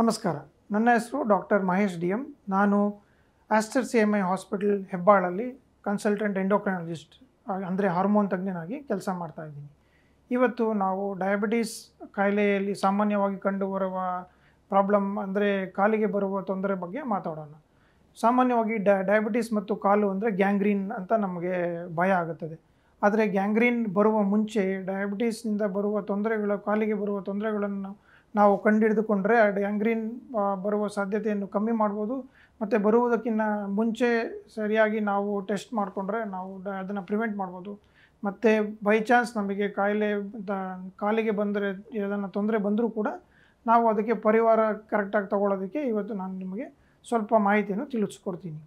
ನಮಸ್ಕಾರ. ನನ್ನ ಹೆಸರು ಡಾಕ್ಟರ್ ಮಹೇಶ್ ಡಿ.ಎಂ. ನಾನು ಆಸ್ಟರ್ CMI ಹಾಸ್ಪಿಟಲ್ ಹೆಬ್ಬಾಳಲ್ಲಿ ಕನ್ಸಲ್ಟೆಂಟ್ ಎಂಡೋಕ್ರೈನಾಲಜಿಸ್ಟ್ ಅಂದರೆ ಹಾರ್ಮೋನ್ ತಜ್ಞನಾಗಿ ಕೆಲಸ ಮಾಡ್ತಾಯಿದ್ದೀನಿ. ಇವತ್ತು ನಾವು ಡಯಾಬಿಟೀಸ್ ಕಾಯಿಲೆಯಲ್ಲಿ ಸಾಮಾನ್ಯವಾಗಿ ಕಂಡುಬರುವ ಪ್ರಾಬ್ಲಮ್ ಅಂದರೆ ಕಾಲಿಗೆ ಬರುವ ತೊಂದರೆ ಬಗ್ಗೆ ಮಾತಾಡೋಣ. ಸಾಮಾನ್ಯವಾಗಿ ಡಯಾಬಿಟೀಸ್ ಮತ್ತು ಕಾಲು ಅಂದರೆ ಗ್ಯಾಂಗ್ರೀನ್ ಅಂತ ನಮಗೆ ಭಯ ಆಗುತ್ತದೆ. ಆದರೆ ಗ್ಯಾಂಗ್ರೀನ್ ಬರುವ ಮುಂಚೆ ಡಯಾಬಿಟೀಸ್ನಿಂದ ಬರುವ ತೊಂದರೆಗಳು, ಕಾಲಿಗೆ ಬರುವ ತೊಂದರೆಗಳನ್ನು ನಾವು ಕಂಡುಹಿಡಿದುಕೊಂಡ್ರೆ ಗ್ಯಾಂಗ್ರೀನ್ ಬರುವ ಸಾಧ್ಯತೆಯನ್ನು ಕಮ್ಮಿ ಮಾಡ್ಬೋದು. ಮತ್ತು ಬರುವುದಕ್ಕಿಂತ ಮುಂಚೆ ಸರಿಯಾಗಿ ನಾವು ಟೆಸ್ಟ್ ಮಾಡಿಕೊಂಡ್ರೆ ನಾವು ಅದನ್ನು ಪ್ರಿವೆಂಟ್ ಮಾಡ್ಬೋದು. ಮತ್ತು ಬೈ ಚಾನ್ಸ್ ನಮಗೆ ಕಾಲಿಗೆ ಬಂದರೆ ಏದನ್ನು ತೊಂದರೆ ಬಂದರೂ ಕೂಡ ನಾವು ಅದಕ್ಕೆ ಪರಿಹಾರ ಕರೆಕ್ಟಾಗಿ ತಗೊಳ್ಳೋದಕ್ಕೆ ಇವತ್ತು ನಾನು ನಿಮಗೆ ಸ್ವಲ್ಪ ಮಾಹಿತಿಯನ್ನು ತಿಳಿಸ್ಕೊಡ್ತೀನಿ.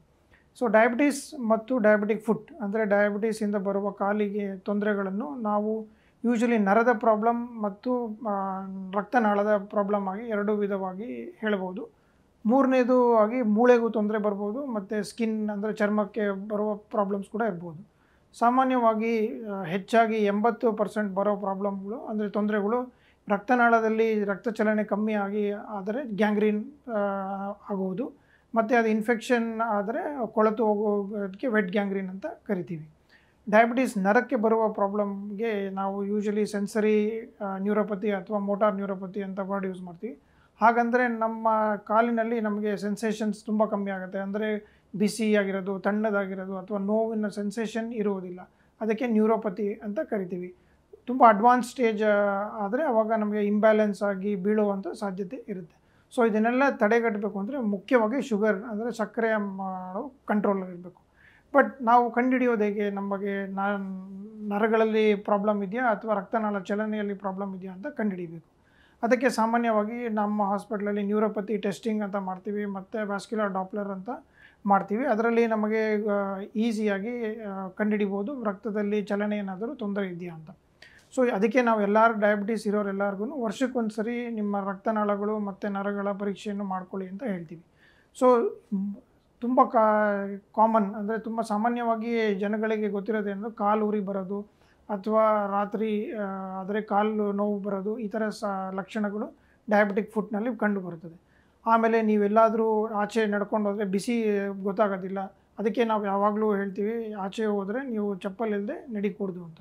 ಸೊ ಡಯಾಬಿಟೀಸ್ ಮತ್ತು ಡಯಾಬಿಟಿಕ್ ಫುಟ್ ಅಂದರೆ ಡಯಾಬಿಟೀಸಿಂದ ಬರುವ ಕಾಲಿಗೆ ತೊಂದರೆಗಳನ್ನು ನಾವು ಯೂಶ್ವಲಿ ನರದ ಪ್ರಾಬ್ಲಮ್ ಮತ್ತು ರಕ್ತನಾಳದ ಪ್ರಾಬ್ಲಮ್ ಆಗಿ ಎರಡು ವಿಧವಾಗಿ ಹೇಳ್ಬೋದು. ಮೂರನೇದು ಆಗಿ ಮೂಳೆಗೂ ತೊಂದರೆ ಬರ್ಬೋದು ಮತ್ತು ಸ್ಕಿನ್ ಅಂದರೆ ಚರ್ಮಕ್ಕೆ ಬರುವ ಪ್ರಾಬ್ಲಮ್ಸ್ ಕೂಡ ಇರ್ಬೋದು. ಸಾಮಾನ್ಯವಾಗಿ ಹೆಚ್ಚಾಗಿ 80% ಬರೋ ಪ್ರಾಬ್ಲಮ್ಗಳು ಅಂದರೆ ತೊಂದರೆಗಳು ರಕ್ತನಾಳದಲ್ಲಿ ರಕ್ತ ಚಲನೆ ಕಮ್ಮಿ ಆಗಿ ಆದರೆ ಗ್ಯಾಂಗ್ರೀನ್ ಆಗುವುದು. ಮತ್ತು ಅದು ಇನ್ಫೆಕ್ಷನ್ ಆದರೆ ಕೊಳೆತು ಹೋಗೋದಕ್ಕೆ ವೆಟ್ ಗ್ಯಾಂಗ್ರೀನ್ ಅಂತ ಕರಿತೀವಿ. ಡಯಾಬಿಟೀಸ್ ನರಕ್ಕೆ ಬರುವ ಪ್ರಾಬ್ಲಮ್ಗೆ ನಾವು ಯೂಶ್ವಲಿ ಸೆನ್ಸರಿ ನ್ಯೂರೋಪತಿ ಅಥವಾ ಮೋಟಾರ್ ನ್ಯೂರೋಪತಿ ಅಂತ ವರ್ಡ್ ಯೂಸ್ ಮಾಡ್ತೀವಿ. ಹಾಗಂದರೆ ನಮ್ಮ ಕಾಲಿನಲ್ಲಿ ನಮಗೆ ಸೆನ್ಸೇಷನ್ಸ್ ತುಂಬ ಕಮ್ಮಿ ಆಗುತ್ತೆ. ಅಂದರೆ ಬಿಸಿಯಾಗಿರೋದು, ತಣ್ಣದಾಗಿರೋದು ಅಥವಾ ನೋವಿನ ಸೆನ್ಸೇಷನ್ ಇರುವುದಿಲ್ಲ. ಅದಕ್ಕೆ ನ್ಯೂರೋಪತಿ ಅಂತ ಕರಿತೀವಿ. ತುಂಬ ಅಡ್ವಾನ್ಸ್ ಸ್ಟೇಜ್ ಆದರೆ ಆವಾಗ ನಮಗೆ ಇಂಬ್ಯಾಲೆನ್ಸ್ ಆಗಿ ಬೀಳುವಂಥ ಸಾಧ್ಯತೆ ಇರುತ್ತೆ. ಸೊ ಇದನ್ನೆಲ್ಲ ತಡೆಗಟ್ಟಬೇಕು ಅಂದರೆ ಮುಖ್ಯವಾಗಿ ಶುಗರ್ ಅಂದರೆ ಸಕ್ಕರೆ ಕಂಟ್ರೋಲಲ್ಲಿರಬೇಕು. ಬಟ್ ನಾವು ಕಂಡುಹಿಡಿಯೋದು ಹೇಗೆ ನಮಗೆ ನರಗಳಲ್ಲಿ ಪ್ರಾಬ್ಲಮ್ ಇದೆಯಾ ಅಥವಾ ರಕ್ತನಾಳ ಚಲನೆಯಲ್ಲಿ ಪ್ರಾಬ್ಲಮ್ ಇದೆಯಾ ಅಂತ ಕಂಡುಹಿಡಿಬೇಕು. ಅದಕ್ಕೆ ಸಾಮಾನ್ಯವಾಗಿ ನಮ್ಮ ಹಾಸ್ಪಿಟ್ಲಲ್ಲಿ ನ್ಯೂರೋಪತಿ ಟೆಸ್ಟಿಂಗ್ ಅಂತ ಮಾಡ್ತೀವಿ ಮತ್ತು ವ್ಯಾಸ್ಕ್ಯುಲರ್ ಡಾಪ್ಲರ್ ಅಂತ ಮಾಡ್ತೀವಿ. ಅದರಲ್ಲಿ ನಮಗೆ ಈಸಿಯಾಗಿ ಕಂಡುಹಿಡಿಬೋದು ರಕ್ತದಲ್ಲಿ ಚಲನೆ ಏನಾದರೂ ತೊಂದರೆ ಇದೆಯಾ ಅಂತ. ಸೊ ಅದಕ್ಕೆ ನಾವು ಎಲ್ಲರೂ ಡಯಾಬಿಟೀಸ್ ಇರೋರೆಲ್ಲರಿಗೂ ವರ್ಷಕ್ಕೊಂದು ಸರಿ ನಿಮ್ಮ ರಕ್ತನಾಳಗಳು ಮತ್ತು ನರಗಳ ಪರೀಕ್ಷೆಯನ್ನು ಮಾಡ್ಕೊಳ್ಳಿ ಅಂತ ಹೇಳ್ತೀವಿ. ಸೊ ತುಂಬ ಕಾಮನ್ ಅಂದರೆ ತುಂಬ ಸಾಮಾನ್ಯವಾಗಿ ಜನಗಳಿಗೆ ಗೊತ್ತಿರೋದೇನೆಂದರೆ ಕಾಲು ಉರಿ ಬರೋದು ಅಥವಾ ರಾತ್ರಿ ಆದರೆ ಕಾಲು ನೋವು ಬರೋದು, ಈ ಥರ ಲಕ್ಷಣಗಳು ಡಯಾಬಿಟಿಕ್ ಫುಟ್ನಲ್ಲಿ ಕಂಡುಬರುತ್ತದೆ. ಆಮೇಲೆ ನೀವೆಲ್ಲಾದರೂ ಆಚೆ ನಡ್ಕೊಂಡು ಹೋದರೆ ಬಿಸಿ ಗೊತ್ತಾಗೋದಿಲ್ಲ. ಅದಕ್ಕೆ ನಾವು ಯಾವಾಗಲೂ ಹೇಳ್ತೀವಿ ಆಚೆ ಹೋದರೆ ನೀವು ಚಪ್ಪಲ್ ಇಲ್ಲದೆ ನಡಿಕೂಡ್ದು ಅಂತ.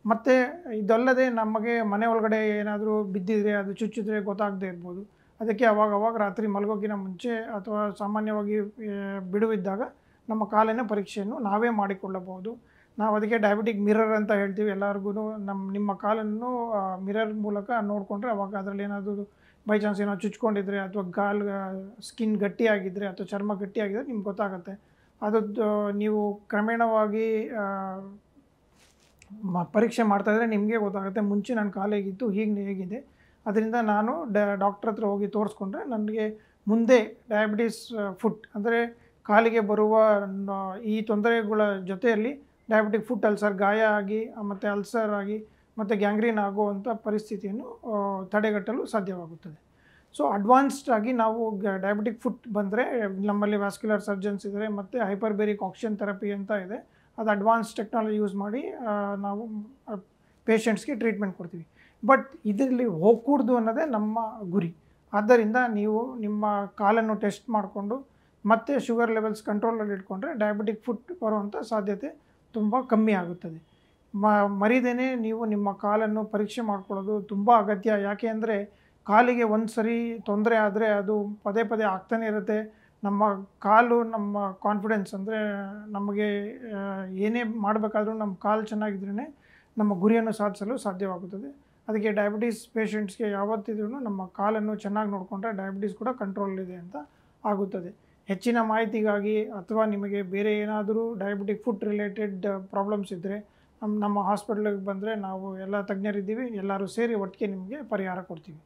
ಮತ್ತು ಇದಲ್ಲದೆ ನಮಗೆ ಮನೆ ಒಳಗಡೆ ಏನಾದರೂ ಬಿದ್ದಿದ್ರೆ ಅದು ಚುಚ್ಚಿದ್ರೆ ಗೊತ್ತಾಗದೇ ಇರ್ಬೋದು. ಅದಕ್ಕೆ ಅವಾಗ ರಾತ್ರಿ ಮಲಗೋಕ್ಕಿಂತ ಮುಂಚೆ ಅಥವಾ ಸಾಮಾನ್ಯವಾಗಿ ಬಿಡುವಿದ್ದಾಗ ನಮ್ಮ ಕಾಲಿನ ಪರೀಕ್ಷೆಯನ್ನು ನಾವೇ ಮಾಡಿಕೊಳ್ಳಬಹುದು. ನಾವು ಅದಕ್ಕೆ ಡಯಾಬಿಟಿಕ್ ಮಿರರ್ ಅಂತ ಹೇಳ್ತೀವಿ. ಎಲ್ಲರಿಗೂ ನಿಮ್ಮ ಕಾಲನ್ನು ಮಿರರ್ ಮೂಲಕ ನೋಡಿಕೊಂಡ್ರೆ ಅವಾಗ ಅದರಲ್ಲಿ ಏನಾದರೂ ಬೈ ಚಾನ್ಸ್ ಏನೋ ಚುಚ್ಕೊಂಡಿದ್ರೆ ಅಥವಾ ಸ್ಕಿನ್ ಗಟ್ಟಿಯಾಗಿದ್ದರೆ ಅಥವಾ ಚರ್ಮ ಗಟ್ಟಿಯಾಗಿದ್ದರೆ ನಿಮ್ಗೆ ಗೊತ್ತಾಗುತ್ತೆ. ಅದದ್ದು ನೀವು ಕ್ರಮೇಣವಾಗಿ ಪರೀಕ್ಷೆ ಮಾಡ್ತಾಯಿದ್ರೆ ನಿಮಗೆ ಗೊತ್ತಾಗುತ್ತೆ ಮುಂಚೆ ನನ್ನ ಕಾಲು ಹೇಗಿತ್ತು, ಹೇಗಿದೆ. ಅದರಿಂದ ನಾನು ಡಾಕ್ಟ್ರ್ ಹತ್ರ ಹೋಗಿ ತೋರಿಸ್ಕೊಂಡ್ರೆ ನನಗೆ ಮುಂದೆ ಡಯಾಬಿಟೀಸ್ ಫುಟ್ ಅಂದರೆ ಕಾಲಿಗೆ ಬರುವ ಈ ತೊಂದರೆಗಳ ಜೊತೆಯಲ್ಲಿ ಡಯಾಬಿಟಿಕ್ ಫುಟ್ ಅಲ್ಸರ್ ಗಾಯ ಆಗಿ ಮತ್ತು ಅಲ್ಸರ್ ಆಗಿ ಮತ್ತು ಗ್ಯಾಂಗ್ರೀನ್ ಆಗುವಂಥ ಪರಿಸ್ಥಿತಿಯನ್ನು ತಡೆಗಟ್ಟಲು ಸಾಧ್ಯವಾಗುತ್ತದೆ. ಸೊ ಅಡ್ವಾನ್ಸ್ಡ್ ಆಗಿ ನಾವು ಡಯಾಬಿಟಿಕ್ ಫುಟ್ ಬಂದರೆ ನಮ್ಮಲ್ಲಿ ವ್ಯಾಸ್ಕ್ಯುಲರ್ ಸರ್ಜನ್ಸ್ ಇದ್ದಾರೆ ಮತ್ತು ಹೈಪರ್ಬೇರಿಕ್ ಆಕ್ಸಿಜನ್ ಥೆರಪಿ ಅಂತ ಇದೆ. ಅದು ಅಡ್ವಾನ್ಸ್ ಟೆಕ್ನಾಲಜಿ ಯೂಸ್ ಮಾಡಿ ನಾವು ಪೇಷಂಟ್ಸ್ಗೆ ಟ್ರೀಟ್ಮೆಂಟ್ ಕೊಡ್ತೀವಿ. ಬಟ್ ಇದರಲ್ಲಿ ಹೋಗಕೂಡ್ದು ಅನ್ನೋದೇ ನಮ್ಮ ಗುರಿ. ಆದ್ದರಿಂದ ನೀವು ನಿಮ್ಮ ಕಾಲನ್ನು ಟೆಸ್ಟ್ ಮಾಡಿಕೊಂಡು ಮತ್ತು ಶುಗರ್ ಲೆವೆಲ್ಸ್ ಕಂಟ್ರೋಲಲ್ಲಿ ಇಟ್ಕೊಂಡ್ರೆ ಡಯಾಬಿಟಿಕ್ ಫುಟ್ ಬರುವಂಥ ಸಾಧ್ಯತೆ ತುಂಬ ಕಮ್ಮಿ ಆಗುತ್ತದೆ. ಮರಿದೇನೆ ನೀವು ನಿಮ್ಮ ಕಾಲನ್ನು ಪರೀಕ್ಷೆ ಮಾಡ್ಕೊಳ್ಳೋದು ತುಂಬ ಅಗತ್ಯ. ಯಾಕೆ ಅಂದರೆ ಕಾಲಿಗೆ ಒಂದು ಸರಿ ತೊಂದರೆ ಆದರೆ ಅದು ಪದೇ ಆಗ್ತಾನೆ ಇರುತ್ತೆ. ನಮ್ಮ ಕಾಲು ನಮ್ಮ ಕಾನ್ಫಿಡೆನ್ಸ್ ಅಂದರೆ ನಮಗೆ ಏನೇ ಮಾಡಬೇಕಾದ್ರೂ ನಮ್ಮ ಕಾಲು ಚೆನ್ನಾಗಿದ್ರೇ ನಮ್ಮ ಗುರಿಯನ್ನು ಸಾಧಿಸಲು ಸಾಧ್ಯವಾಗುತ್ತದೆ. ಅದಕ್ಕೆ ಡಯಾಬಿಟೀಸ್ ಪೇಷಂಟ್ಸ್ಗೆ ಯಾವತ್ತಿದ್ರೂ ನಮ್ಮ ಕಾಲನ್ನು ಚೆನ್ನಾಗಿ ನೋಡಿಕೊಂಡ್ರೆ ಡಯಾಬಿಟೀಸ್ ಕೂಡ ಕಂಟ್ರೋಲಿದೆ ಅಂತ ಆಗುತ್ತದೆ. ಹೆಚ್ಚಿನ ಮಾಹಿತಿಗಾಗಿ ಅಥವಾ ನಿಮಗೆ ಬೇರೆ ಏನಾದರೂ ಡಯಾಬಿಟಿಕ್ ಫುಟ್ ರಿಲೇಟೆಡ್ ಪ್ರಾಬ್ಲಮ್ಸ್ ಇದ್ದರೆ ನಮ್ಮ ಹಾಸ್ಪಿಟ್ಲಿಗೆ ಬಂದರೆ ನಾವು ಎಲ್ಲ ತಜ್ಞರಿದ್ದೀವಿ. ಎಲ್ಲರೂ ಸೇರಿ ಒಟ್ಟಿಗೆ ನಿಮಗೆ ಪರಿಹಾರ ಕೊಡ್ತೀವಿ.